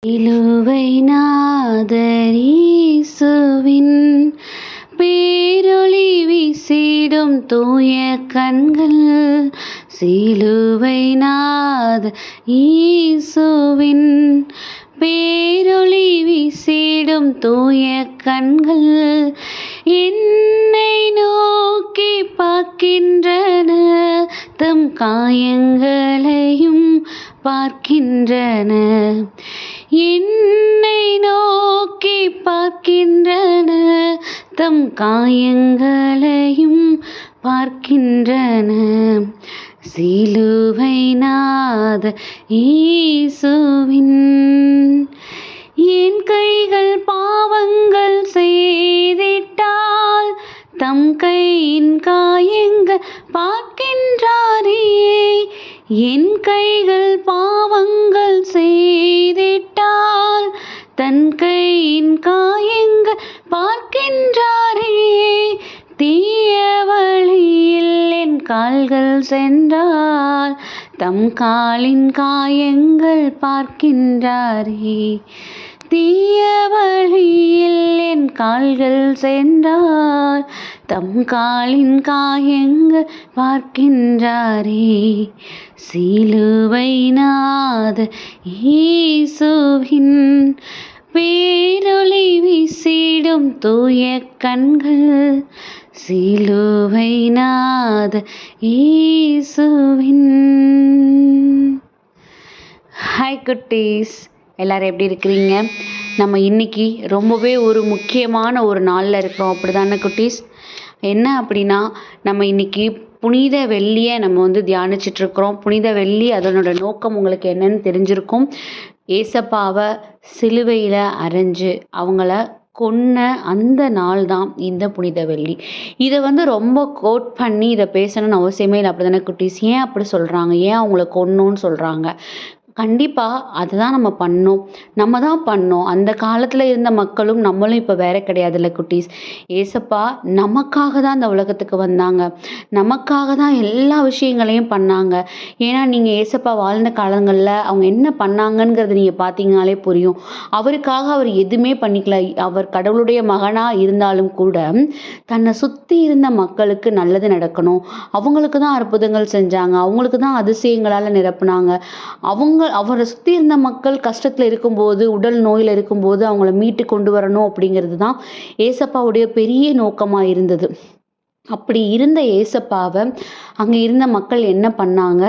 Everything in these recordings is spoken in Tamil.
இலுவை நாதர் இயேசுவின் பேரொளி வீசிடும் தூய கண்கள். சிலுவை நாதர் இயேசுவின் பேரொளி வீசிடும் தூய கண்கள் என்னை நோக்கி பார்க்கின்றன, தம் காயங்களையும் பார்க்கின்றன. என்னை நோக்கி பார்க்கின்றன, தம் காயங்களையும் பார்க்கின்றன. சிலுவை நாதர் இயேசுவின் என் கைகள் பாவங்கள் செய்திட்டால் தம் கையின் காயங்கள் பார்க்கின்றாரே. என் கைகள் பாவங்கள் செய்திட்டால் தன் கையின் காயங்கள் பார்க்கின்றாரே. தீய வழியில் என் கால்கள் சென்றால் தம் காலின் காயங்கள் பார்க்கின்றாரே. தீய வழியில் என் கால்கள் சென்றால் தம் காலின் காயங்கள் பார்க்கின்றாரே. சிலுவை நாதர் இயேசுவின் பேரொளி வீசிடும் தூய கண்கள். சிலுவை நாதர் இயேசுவின். ஹாய் குட்டீஸ், எல்லாரும் எப்படி இருக்கிறீங்க? நம்ம இன்னைக்கு ரொம்பவே ஒரு முக்கியமான ஒரு நாளில் இருக்கிறோம், அப்படி தானே குட்டீஸ்? என்ன அப்படின்னா, நம்ம இன்னைக்கு புனித வெள்ளியை நம்ம தியானிச்சிட்ருக்கிறோம். புனித வெள்ளி அதனோட நோக்கம் உங்களுக்கு என்னன்னு தெரிஞ்சிருக்கும். ஏசப்பாவை சிலுவையில் அரைஞ்சு அவங்கள கொன்ன அந்த நாள் தான் இந்த புனித வெள்ளி. இதை ரொம்ப கோட் பண்ணி இதை பேசணும்னு அவசியமே இல்லை, அப்படி தானே குட்டீஸ்? ஏன் அப்படி சொல்கிறாங்க? ஏன் அவங்கள கொன்னோன்னு சொல்கிறாங்க? கண்டிப்பாக அதுதான் நம்ம பண்ணோம், நம்ம தான் பண்ணோம். அந்த காலத்தில் இருந்த மக்களும் நம்மளும் இப்போ வேற கிடையாதுல்ல குட்டீஸ். ஏசப்பா நமக்காக தான் இந்த உலகத்துக்கு வந்தாங்க, நமக்காக தான் எல்லா விஷயங்களையும் பண்ணாங்க. ஏன்னா நீங்கள் ஏசப்பா வாழ்ந்த காலங்களில் அவங்க என்ன பண்ணாங்கங்கிறது நீங்கள் பார்த்தீங்கனாலே புரியும். அவருக்காக அவர் எதுவுமே பண்ணிக்கல. அவர் கடவுளுடைய மகனாக இருந்தாலும் கூட தன்னை சுற்றி இருந்த மக்களுக்கு நல்லது நடக்கணும், அவங்களுக்கு தான் அற்புதங்கள் செஞ்சாங்க, அவங்களுக்கு தான் அதிசயங்களால் நிரப்புனாங்க. அவரை சுற்றி இருந்த மக்கள் கஷ்டத்தில் இருக்கும்போது, உடல் நோயில் இருக்கும்போது அவங்கள மீட்டு கொண்டு வரணும் அப்படிங்கிறது தான் ஏசப்பாவுடைய பெரிய நோக்கமாக இருந்தது. அப்படி இருந்த ஏசப்பாவை அங்கே இருந்த மக்கள் என்ன பண்ணாங்க?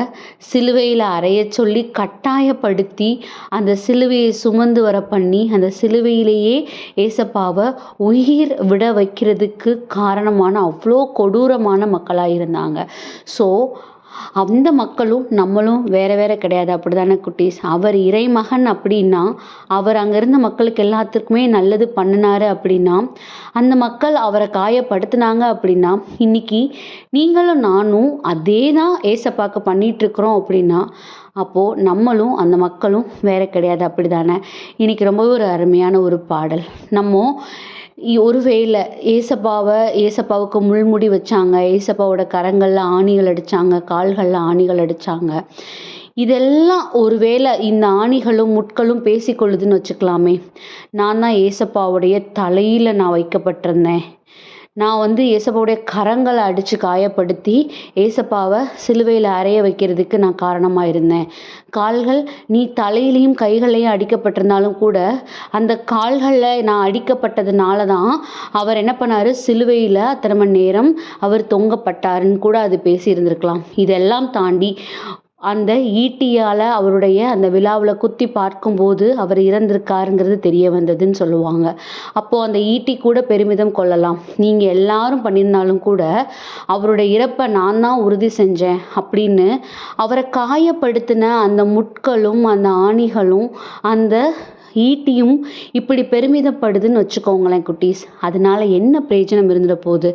சிலுவையில் அறைய சொல்லி கட்டாயப்படுத்தி அந்த சிலுவையை சுமந்து வர பண்ணி அந்த சிலுவையிலேயே ஏசப்பாவை உயிர் விட வைக்கிறதுக்கு காரணமான அவ்வளோ கொடூரமான மக்களாக இருந்தாங்க. ஸோ அந்த மக்களும் நம்மளும் வேற வேற கிடையாது, அப்படி தானே குட்டீஸ்? அவர் இறைமகன் அப்படின்னா, அவர் அங்கே இருந்த மக்களுக்கு எல்லாத்துக்குமே நல்லது பண்ணினாரு அப்படின்னா, அந்த மக்கள் அவரை காயப்படுத்தினாங்க அப்படின்னா, இன்னைக்கு நீங்களும் நானும் அதே தான் ஏசப்பாக்கு பண்ணிகிட்ருக்குறோம் அப்படின்னா, அப்போது நம்மளும் அந்த மக்களும் வேற கிடையாது, அப்படி தானே? இன்னைக்கு ரொம்பவே ஒரு அருமையான ஒரு பாடல். நம்ம ஒருவேளை ஏசப்பாவுக்கு முள்முடி வச்சாங்க, ஏசப்பாவோட கரங்களில் ஆணிகள் அடித்தாங்க, கால்களில் ஆணிகள் அடித்தாங்க. இதெல்லாம் ஒருவேளை இந்த ஆணிகளும் முட்களும் பேசிக்கொள்ளுதுன்னு வச்சுக்கலாமே. நான் தான் ஏசப்பாவுடைய தலையில் நான் வைக்கப்பட்டிருந்தேன், நான் ஏசப்பாவுடைய கரங்களை அடித்து காயப்படுத்தி ஏசப்பாவை சிலுவையில் அறைய வைக்கிறதுக்கு நான் காரணமாக இருந்தேன். கால்கள், நீ தலையிலையும் கைகளையும் அடிக்கப்பட்டிருந்தாலும் கூட அந்த கால்களில் நான் அடிக்கப்பட்டதுனால தான் அவர் என்ன பண்ணார்? சிலுவையில் அத்தனை மணி நேரம் அவர் தொங்கப்பட்டாருன்னு கூட அது பேசியிருந்திருக்கலாம். இதெல்லாம் தாண்டி அந்த ஈட்டியால் அவருடைய அந்த விழாவில் குத்தி பார்க்கும்போது அவர் இறந்திருக்காருங்கிறது தெரிய வந்ததுன்னு சொல்லுவாங்க. அப்போது அந்த ஈட்டி கூட பெருமிதம் கொள்ளலாம். நீங்கள் எல்லாரும் பண்ணியிருந்தாலும் கூட அவருடைய இறப்பை நான் தான் உறுதி செஞ்சேன் அப்படின்னு அவரை காயப்படுத்தின அந்த முட்களும் அந்த ஆணிகளும் அந்த ஈட்டியும் இப்படி பெருமிதப்படுதுன்னு வச்சுக்கோங்களேன் குட்டீஸ். அதனால என்ன பிரயோஜனம் இருந்துட போகுது?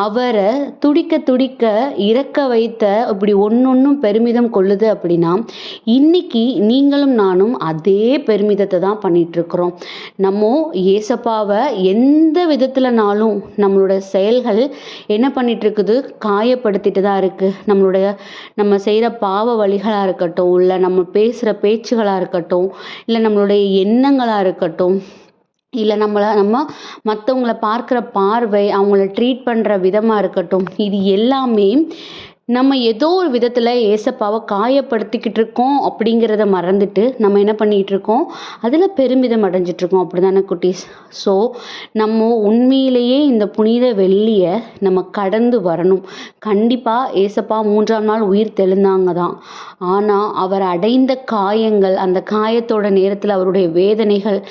அவரை துடிக்க துடிக்க இறக்க வைத்த இப்படி ஒன்னொன்னும் பெருமிதம் கொள்ளுது அப்படின்னா, இன்னைக்கு நீங்களும் நானும் அதே பெருமிதத்தை தான் பண்ணிட்டு இருக்கிறோம். நம்ம ஏசப்பாவை எந்த விதத்துலனாலும் நம்மளோட செயல்கள் என்ன பண்ணிட்டு இருக்குது? காயப்படுத்திட்டு தான் இருக்கு. நம்ம செய்கிற பாவ வழிகளாக இருக்கட்டும், இல்லை நம்ம பேசுகிற பேச்சுகளாக இருக்கட்டும், இல்லை நம்மளுடைய எண்ணங்களாக இருக்கட்டும், இல்லை நம்ம மற்றவங்கள பார்க்குற பார்வை, அவங்கள ட்ரீட் பண்ணுற விதமாக இருக்கட்டும், இது எல்லாமே நம்ம ஏதோ ஒரு விதத்தில் ஏசப்பாவை காயப்படுத்திக்கிட்டு இருக்கோம் அப்படிங்கிறத மறந்துட்டு நம்ம என்ன பண்ணிகிட்டு இருக்கோம், அதில் பெருமிதம் அடைஞ்சிட்டு இருக்கோம். அப்படி தானே குட்டீஸ்? ஸோ நம்ம உண்மையிலேயே இந்த புனித வெள்ளியை நம்ம கடந்து வரணும். கண்டிப்பாக ஏசப்பா 3ஆம் நாள் உயிர் தெழுந்தாங்க தான். ஆனால் அவர் அடைந்த காயங்கள், அந்த காயத்தோட நேரத்தில் அவருடைய வேதனைகள்,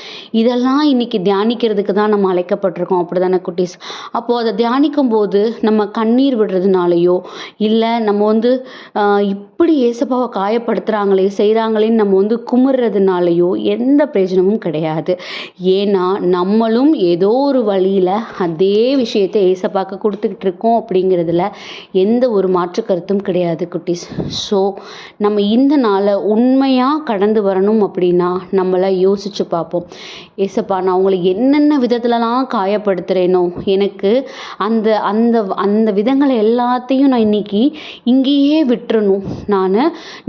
இதெல்லாம் இன்னைக்கு தியானிக்கிறதுக்கு தான் நம்ம அழைக்கப்பட்டிருக்கோம். அப்படி தானே குட்டீஸ்? அப்போது அதை தியானிக்கும் போது நம்ம கண்ணீர் விடுறதுனாலையோ, இல்லை நம்ம இப்படி ஏசப்பாவை காயப்படுத்துகிறாங்களே செய்கிறாங்களேன்னு நம்ம குமுறுறதுனாலையோ எந்த பிரயோஜனமும் கிடையாது. ஏன்னா நம்மளும் ஏதோ ஒரு வழியில் அதே விஷயத்தை ஏசப்பாக்கு கொடுத்துக்கிட்டு இருக்கோம் அப்படிங்கிறதுல எந்த ஒரு மாற்று கருத்தும் கிடையாது குட்டீஸ். ஸோ நம்ம இந்த நாளை உண்மையாக கடந்து வரணும் அப்படின்னா நம்மளை யோசித்து பார்ப்போம். ஏசப்பா, நான் உங்களை என்னென்ன விதத்துலலாம் காயப்படுத்துகிறேனோ, எனக்கு அந்த அந்த அந்த விதங்களை எல்லாத்தையும் நான் இன்னைக்கு இங்கேயே விட்டுறணும்.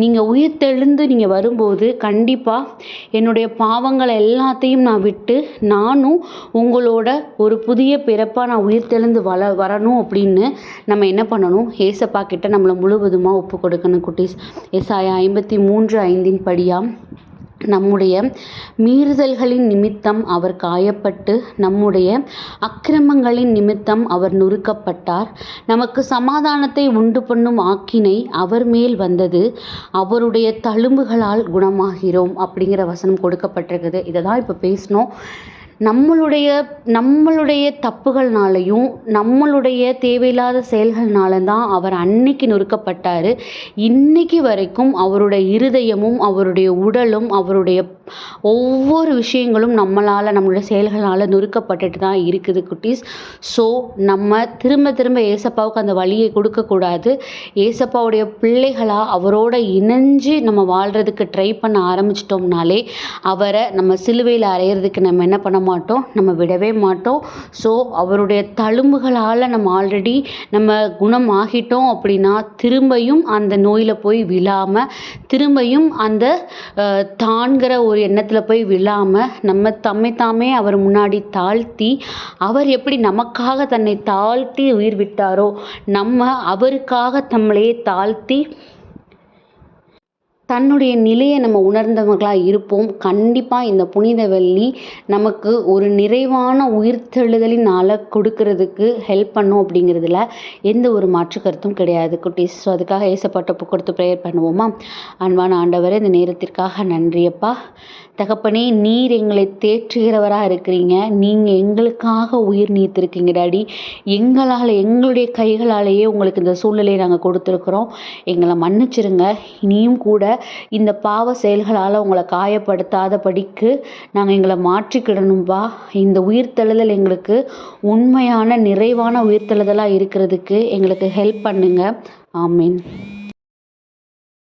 நீங்கள் உயிர் தெழுந்து நீங்கள் வரும்போது கண்டிப்பாக என்னுடைய பாவங்களை எல்லாத்தையும் நான் விட்டு நானும் உங்களோட ஒரு புதிய பிறப்பாக நான் உயிர் தெழுந்து வரணும் அப்படின்னு நம்ம என்ன பண்ணணும், ஏசப்பா கிட்ட நம்மளை முழுவதுமாக ஒப்பு கொடுக்கணும் குட்டீஸ். ஏசாயா 53:5 படியாக, நம்முடைய மீறுதல்களின் நிமித்தம் அவர் காயப்பட்டு நம்முடைய அக்கிரமங்களின் நிமித்தம் அவர் நொறுக்கப்பட்டார், நமக்கு சமாதானத்தை உண்டு பண்ணும் ஆக்கினை அவர் மேல் வந்தது, அவருடைய தழும்புகளால் குணமாகிறோம் அப்படிங்கிற வசனம் கொடுக்கப்பட்டிருக்குது. இதை தான் இப்போ பேசணும். நம்மளுடைய தப்புகள்னாலையும் நம்மளுடைய தேவையில்லாத செயல்கள்னால தான் அவர் அன்னைக்கு நொறுக்கப்பட்டார். இன்னைக்கு வரைக்கும் அவருடைய இருதயமும் அவருடைய உடலும் அவருடைய ஒவ்வொரு விஷயங்களும் நம்மளுடைய செயல்களால் நொறுக்கப்பட்டுட்டு தான் இருக்குது குட்டீஸ். ஸோ நம்ம திரும்ப திரும்ப ஏசப்பாவுக்கு அந்த வழியை கொடுக்கக்கூடாது. ஏசப்பாவுடைய பிள்ளைகளாக அவரோட இணைஞ்சு நம்ம வாழ்கிறதுக்கு ட்ரை பண்ண ஆரம்பிச்சிட்டோம்னாலே அவரை நம்ம சிலுவையில் அறையிறதுக்கு நம்ம என்ன பண்ண மாட்டோம், நம்ம விடவே மாட்டோம். ஸோ அவருடைய தழும்புகளால் நம்ம ஆல்ரெடி நம்ம குணம் ஆகிட்டோம் அப்படின்னா திரும்பியும் அந்த நோயில் போய் விழாமல், திரும்பியும் அந்த தான்கிற ஒரு எண்ணத்தில் போய் விழாமல் நம்ம தாமே அவர் முன்னாடி தாழ்த்தி, அவர் எப்படி நமக்காக தன்னை தாழ்த்தி உயிர் விட்டாரோ நம்ம அவருக்காக நம்மளையே தாழ்த்தி தன்னுடைய நிலையை நம்ம உணர்ந்தவங்களாக இருப்போம். கண்டிப்பாக இந்த புனித வெள்ளி நமக்கு ஒரு நிறைவான உயிர்த்தெழுதலினால் கொடுக்கறதுக்கு ஹெல்ப் பண்ணும் அப்படிங்கிறதுல எந்த ஒரு மாற்று கருத்தும் கிடையாது குட்டீஸ். ஸோ அதுக்காக ஏசப்பாட்ட ஒப்பு கொடுத்து ப்ரேயர் பண்ணுவோமா? அன்பான ஆண்டவரே, இந்த நேரத்திற்காக நன்றியப்பா. தகப்பனே, நீர் எங்களை தேற்றுகிறவராக இருக்கிறீங்க. நீங்கள் எங்களுக்காக உயிர் நீத்திருக்கீங்க டாடி. எங்களுடைய கைகளாலேயே உங்களுக்கு இந்த சூழ்நிலையை நாங்கள் கொடுத்துருக்குறோம். எங்களை மன்னிச்சிருங்க. இனியும் கூட இந்த பாவ செயல்களால் உங்களை காயப்படுத்தாதபடிக்கு நாங்கள் எங்களை மாற்றிக்கிடணும்பா. இந்த உயிர்த்தெழுதல் எங்களுக்கு உண்மையான நிறைவான உயிர்த்தெழுதலாக இருக்கிறதுக்கு எங்களுக்கு ஹெல்ப் பண்ணுங்க. ஆமீன்.